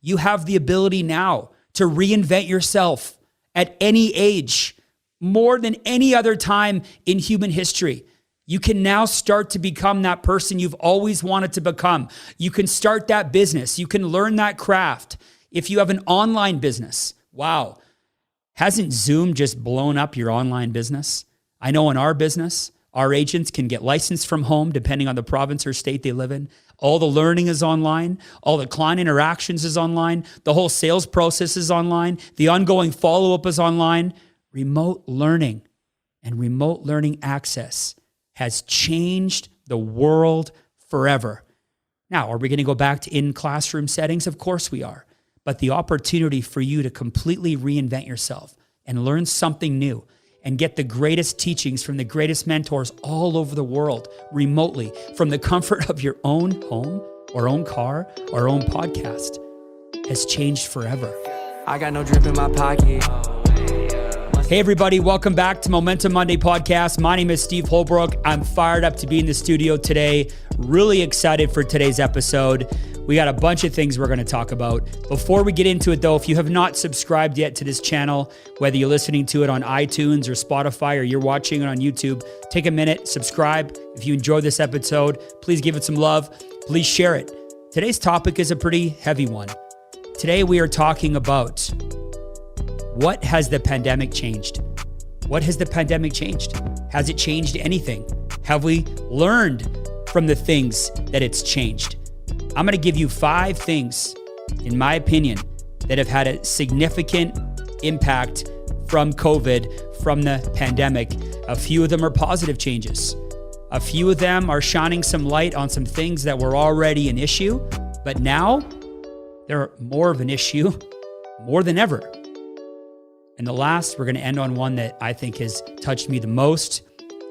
You have the ability now to reinvent yourself at any age, more than any other time in human history. You can now start to become that person you've always wanted to become. You can start that business. You can learn that craft. If you have an online business, wow, hasn't Zoom just blown up your online business? I know in our business, our agents can get licensed from home depending on the province or state they live in. All the learning is online. All the client interactions is online. The whole sales process is online. The ongoing follow-up is online. Remote learning and remote learning access has changed the world forever. Now, are we going to go back to in-classroom settings? Of course we are. But the opportunity for you to completely reinvent yourself and learn something new and get the greatest teachings from the greatest mentors all over the world remotely from the comfort of your own home or own car or own podcast has changed forever. I got no drip in my pocket. Hey everybody, welcome back to Momentum Monday podcast. My name is Steve Holbrook. I'm fired up to be in the studio today. Really excited for today's episode. We got a bunch of things we're going to talk about. Before we get into it though, if you have not subscribed yet to this channel, whether you're listening to it on iTunes or Spotify or you're watching it on YouTube, take a minute, subscribe. If you enjoyed this episode, please give it some love. Please share it. Today's topic is a pretty heavy one. Today we are talking about what has the pandemic changed? What has the pandemic changed? Has it changed anything? Have we learned from the things that it's changed? I'm going to give you 5 things, in my opinion, that have had a significant impact from COVID, from the pandemic. A few of them are positive changes. A few of them are shining some light on some things that were already an issue, but now they're more of an issue, more than ever. And the last, we're going to end on one that I think has touched me the most.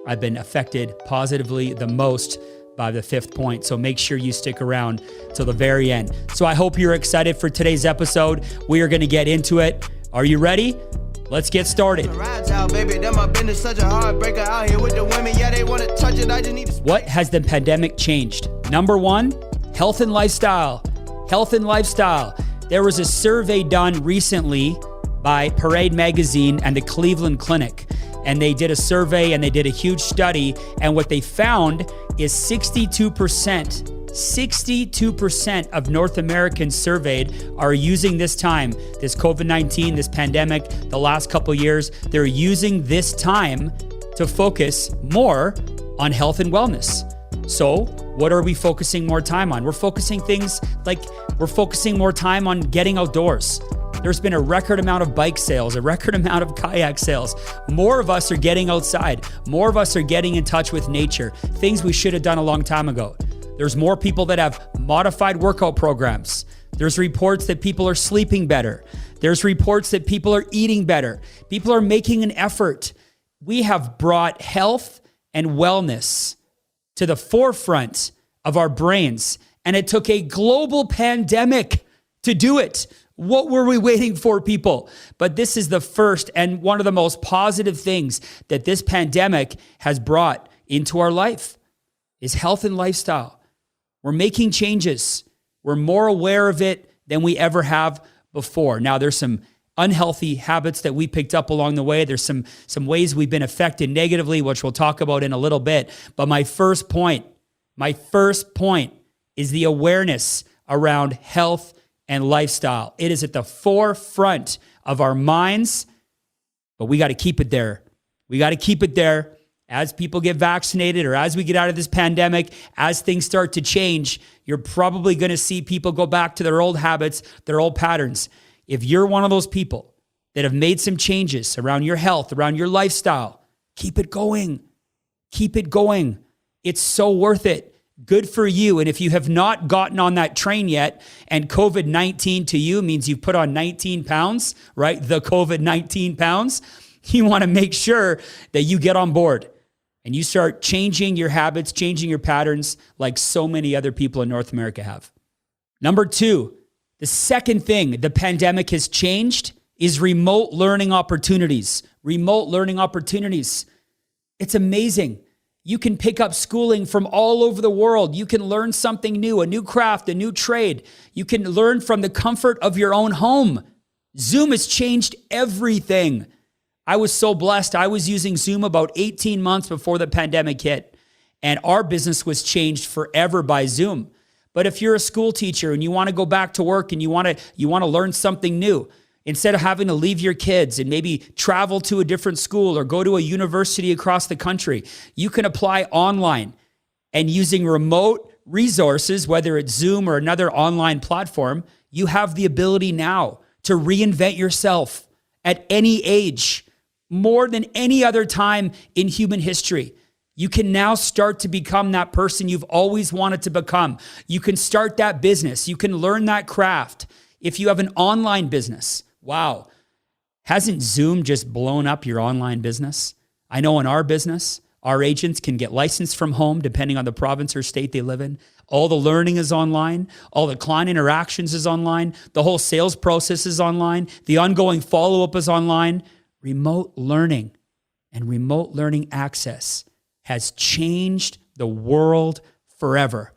I've been affected positively the most by the 5th point. So make sure you stick around till the very end. So I hope you're excited for today's episode. We are going to get into it. Are you ready? Let's get started. What has the pandemic changed? Number 1, health and lifestyle. Health and lifestyle. There was a survey done recently by Parade Magazine and the Cleveland Clinic. And they did a survey and they did a huge study. And what they found is 62% of North Americans surveyed are using this time, this COVID-19, this pandemic, the last couple years, they're using this time to focus more on health and wellness. So what are we focusing more time on? We're focusing more time on getting outdoors. There's been a record amount of bike sales, a record amount of kayak sales. More of us are getting outside. More of us are getting in touch with nature, things we should have done a long time ago. There's more people that have modified workout programs. There's reports that people are sleeping better. There's reports that people are eating better. People are making an effort. We have brought health and wellness to the forefront of our brains, and it took a global pandemic to do it. What were we waiting for, people? But this is the first and one of the most positive things that this pandemic has brought into our life is health and lifestyle. We're making changes. We're more aware of it than we ever have before. Now, there's some unhealthy habits that we picked up along the way. There's some ways we've been affected negatively, which we'll talk about in a little bit. But my first point is the awareness around health and lifestyle. It is at the forefront of our minds, but we got to keep it there. We got to keep it there as people get vaccinated or as we get out of this pandemic, as things start to change. You're probably going to see people go back to their old habits, their old patterns. If you're one of those people that have made some changes around your health, around your lifestyle, keep it going. Keep it going. It's so worth it. Good for you. And if you have not gotten on that train yet, and COVID-19 to you means you've put on 19 pounds, right? The COVID-19 pounds, you want to make sure that you get on board and you start changing your habits, changing your patterns like so many other people in North America have. Number 2, the second thing the pandemic has changed is remote learning opportunities. Remote learning opportunities. It's amazing. You can pick up schooling from all over the world. You can learn something new, a new craft, a new trade. You can learn from the comfort of your own home. Zoom has changed everything. I was so blessed. I was using Zoom about 18 months before the pandemic hit, and our business was changed forever by Zoom. But if you're a school teacher and you want to go back to work and you want to learn something new, instead of having to leave your kids and maybe travel to a different school or go to a university across the country, you can apply online. And using remote resources, whether it's Zoom or another online platform, you have the ability now to reinvent yourself at any age, more than any other time in human history. You can now start to become that person you've always wanted to become. You can start that business. You can learn that craft. If you have an online business, wow, hasn't Zoom just blown up your online business? I know in our business, our agents can get licensed from home depending on the province or state they live in. All the learning is online. All the client interactions is online. The whole sales process is online. The ongoing follow-up is online. Remote learning and remote learning access has changed the world forever.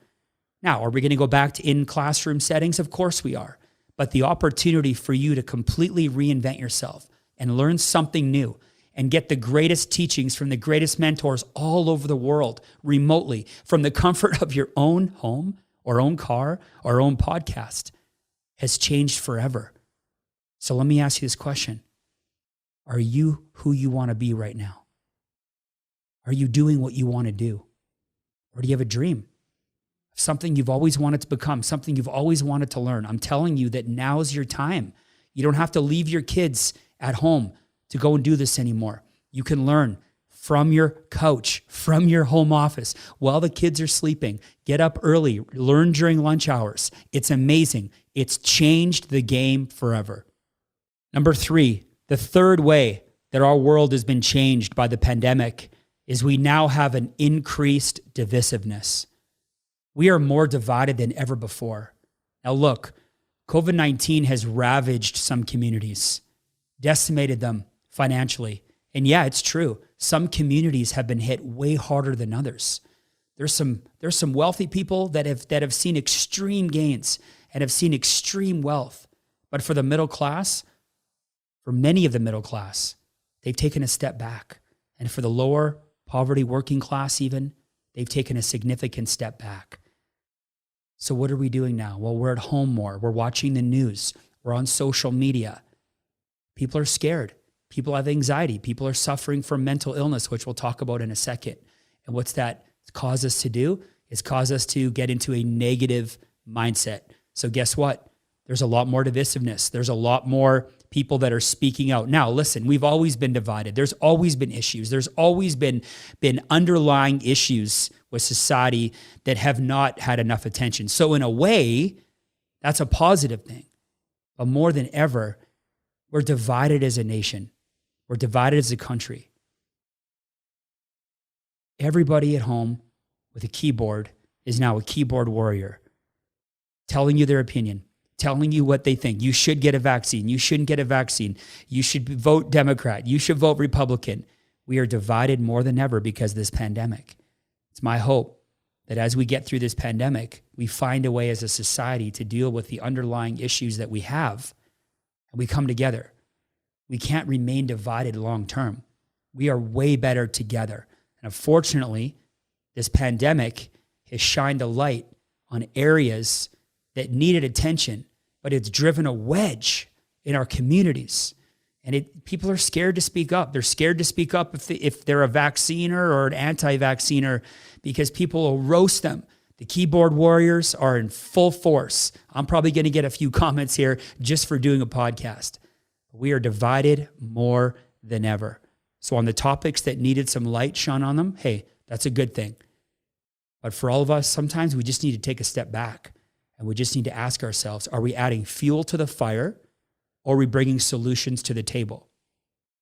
Now, are we going to go back to in-classroom settings? Of course we are. But the opportunity for you to completely reinvent yourself and learn something new and get the greatest teachings from the greatest mentors all over the world remotely from the comfort of your own home or own car or own podcast has changed forever. So let me ask you this question. Are you who you want to be right now? Are you doing what you want to do? Or do you have a dream? Something you've always wanted to become, something you've always wanted to learn. I'm telling you that now's your time. You don't have to leave your kids at home to go and do this anymore. You can learn from your couch, from your home office, while the kids are sleeping. Get up early, learn during lunch hours. It's amazing. It's changed the game forever. Number 3, the third way that our world has been changed by the pandemic is we now have an increased divisiveness. We are more divided than ever before. Now look, COVID-19 has ravaged some communities, decimated them financially. And yeah, it's true. Some communities have been hit way harder than others. There's some wealthy people that have seen extreme gains and have seen extreme wealth. But for the middle class, for many of the middle class, they've taken a step back. And for the lower poverty working class even, they've taken a significant step back. So what are we doing now? Well, we're at home more. We're watching the news. We're on social media. People are scared. People have anxiety. People are suffering from mental illness, which we'll talk about in a second. And what's that cause us to do? It's cause us to get into a negative mindset. So guess what? There's a lot more divisiveness. There's a lot more people that are speaking out. Now, listen, we've always been divided. There's always been issues. There's always been underlying issues with society that have not had enough attention. So in a way, that's a positive thing. But more than ever, we're divided as a nation. We're divided as a country. Everybody at home with a keyboard is now a keyboard warrior, telling you their opinion, telling you what they think. You should get a vaccine. You shouldn't get a vaccine. You should vote Democrat. You should vote Republican. We are divided more than ever because of this pandemic. It's my hope that as we get through this pandemic, we find a way as a society to deal with the underlying issues that we have, and we come together. We can't remain divided long term. We are way better together. And unfortunately, this pandemic has shined a light on areas that needed attention, but it's driven a wedge in our communities. And people are scared to speak up. They're scared to speak up if they're a vacciner or an anti-vacciner because people will roast them. The keyboard warriors are in full force. I'm probably going to get a few comments here just for doing a podcast. We are divided more than ever. So on the topics that needed some light shone on them, hey, that's a good thing. But for all of us, sometimes we just need to take a step back and we just need to ask ourselves, are we adding fuel to the fire or are we bringing solutions to the table?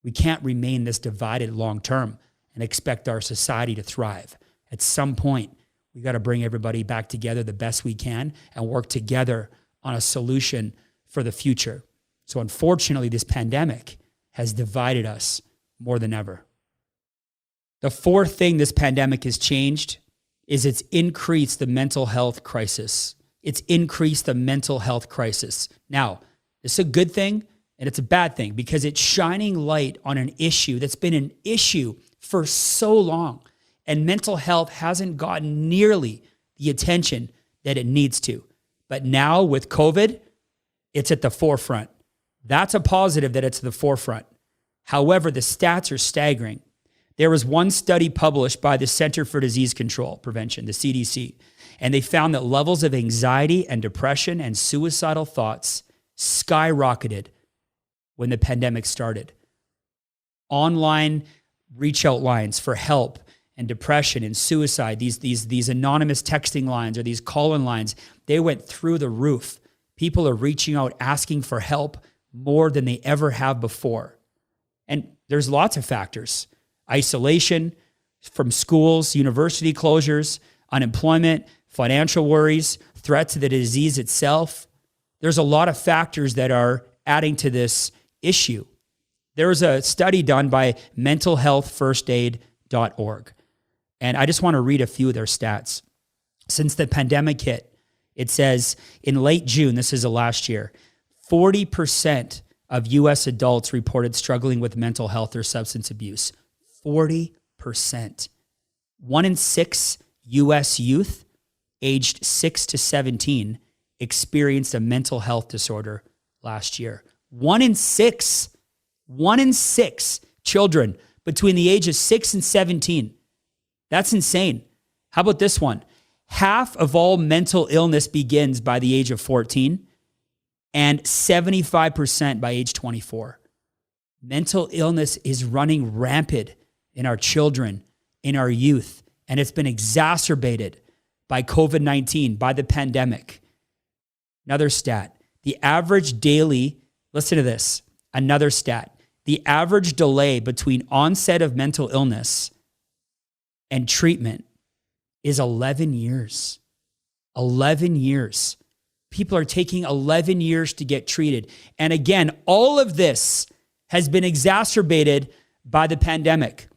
We can't remain this divided long term and expect our society to thrive. At some point, we got to bring everybody back together the best we can and work together on a solution for the future. So unfortunately, this pandemic has divided us more than ever. The fourth thing this pandemic has changed is it's increased the mental health crisis. It's increased the mental health crisis. Now, it's a good thing and it's a bad thing because it's shining light on an issue that's been an issue for so long. And mental health hasn't gotten nearly the attention that it needs to. But now with COVID, it's at the forefront. That's a positive that it's at the forefront. However, the stats are staggering. There was one study published by the Center for Disease Control Prevention, the CDC, and they found that levels of anxiety and depression and suicidal thoughts skyrocketed when the pandemic started. Online reach out lines for help and depression and suicide, these anonymous texting lines or these call-in lines, they went through the roof. People are reaching out, asking for help more than they ever have before. And there's lots of factors. Isolation from schools, university closures, unemployment, financial worries, threats to the disease itself. There's a lot of factors that are adding to this issue. There was a study done by mentalhealthfirstaid.org. And I just want to read a few of their stats. Since the pandemic hit, it says in late June, this is the last year, 40% of U.S. adults reported struggling with mental health or substance abuse. 40%. 1 in 6 U.S. youth aged 6 to 17 experienced a mental health disorder last year. 1 in 6 children between the age of 6 and 17. That's insane. How about this one? Half of all mental illness begins by the age of 14 and 75% by age 24. Mental illness is running rampant in our children, in our youth, and it's been exacerbated by COVID-19, by the pandemic. Another stat, the average daily, listen to this, another stat, the average delay between onset of mental illness and treatment is 11 years. 11 years. People are taking 11 years to get treated. And again, all of this has been exacerbated by the pandemic.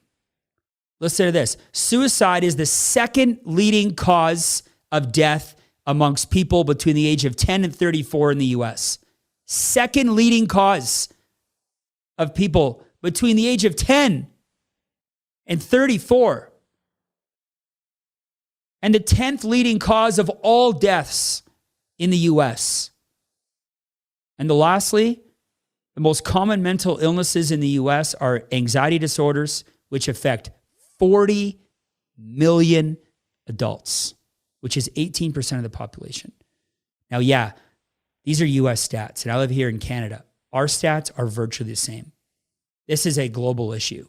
Listen to this. Suicide is the second leading cause of death amongst people between the age of 10 and 34 in the US. Second leading cause of people between the age of 10 and 34. And the 10th leading cause of all deaths in the US. And lastly, the most common mental illnesses in the US are anxiety disorders, which affect 40 million adults, which is 18% of the population. Now, yeah, these are US stats, and I live here in Canada. Our stats are virtually the same. This is a global issue.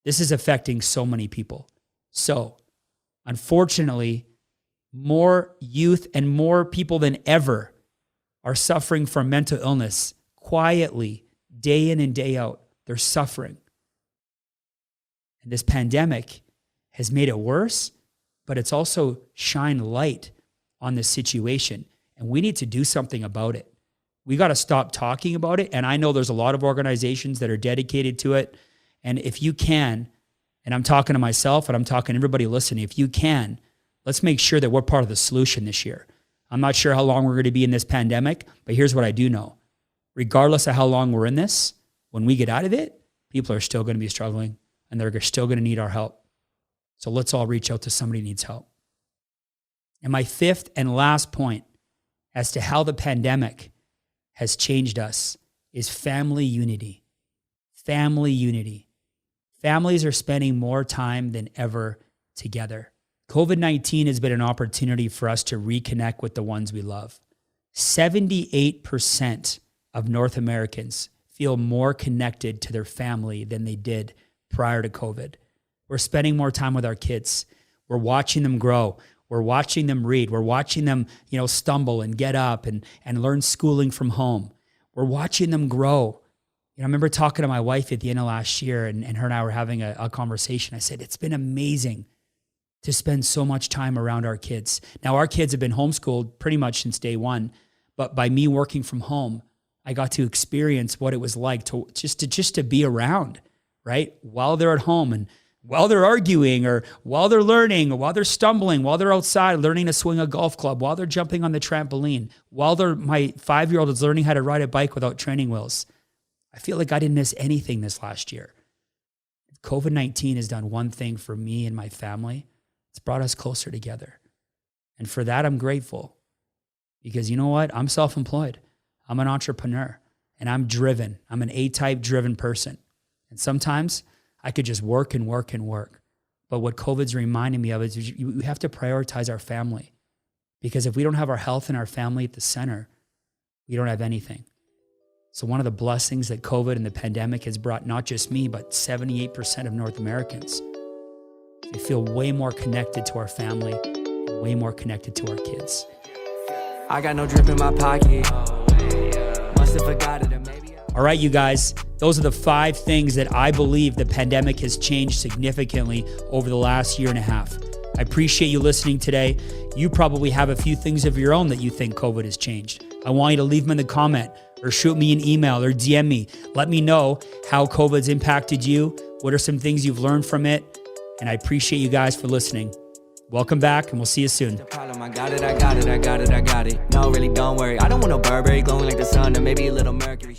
This is affecting so many people. So, unfortunately, more youth and more people than ever are suffering from mental illness quietly, day in and day out. They're suffering. And this pandemic has made it worse, but it's also shined light on the situation. And we need to do something about it. We got to stop talking about it. And I know there's a lot of organizations that are dedicated to it. And if you can, and I'm talking to myself and I'm talking to everybody listening, if you can, let's make sure that we're part of the solution this year. I'm not sure how long we're going to be in this pandemic, but here's what I do know. Regardless of how long we're in this, when we get out of it, people are still going to be struggling and they're still going to need our help. So let's all reach out to somebody who needs help. And my fifth and last point as to how the pandemic has changed us is family unity. Family unity. Families are spending more time than ever together. COVID-19 has been an opportunity for us to reconnect with the ones we love. 78% of North Americans feel more connected to their family than they did prior to COVID. We're spending more time with our kids. We're watching them grow. We're watching them read. We're watching them, stumble and get up and learn schooling from home. We're watching them grow. I remember talking to my wife at the end of last year, and her and I were having a conversation. I said, it's been amazing to spend so much time around our kids. Now, our kids have been homeschooled pretty much since day one, but by me working from home, I got to experience what it was like to just to be around, right? While they're at home and while they're arguing or while they're learning or while they're stumbling, while they're outside learning to swing a golf club, while they're jumping on the trampoline, while my 5-year-old is learning how to ride a bike without training wheels. I feel like I didn't miss anything this last year. COVID-19 has done one thing for me and my family. It's brought us closer together. And for that, I'm grateful. Because you know what? I'm self-employed. I'm an entrepreneur. And I'm driven. I'm an A-type driven person. And sometimes I could just work and work and work. But what COVID's reminding me of is we have to prioritize our family. Because if we don't have our health and our family at the center, we don't have anything. So one of the blessings that COVID and the pandemic has brought, not just me, but 78% of North Americans, we feel way more connected to our family, and way more connected to our kids. I got no drip in my pocket. Must have forgot it, or maybe All right, you guys, those are the 5 things that I believe the pandemic has changed significantly over the last year and a half. I appreciate you listening today. You probably have a few things of your own that you think COVID has changed. I want you to leave them in the comment or shoot me an email or DM me. Let me know how COVID's impacted you. What are some things you've learned from it? And I appreciate you guys for listening. Welcome back, and we'll see you soon. the problem. I got it. No, really, don't worry. I don't want no Burberry glowing like the sun, or maybe a little Mercury.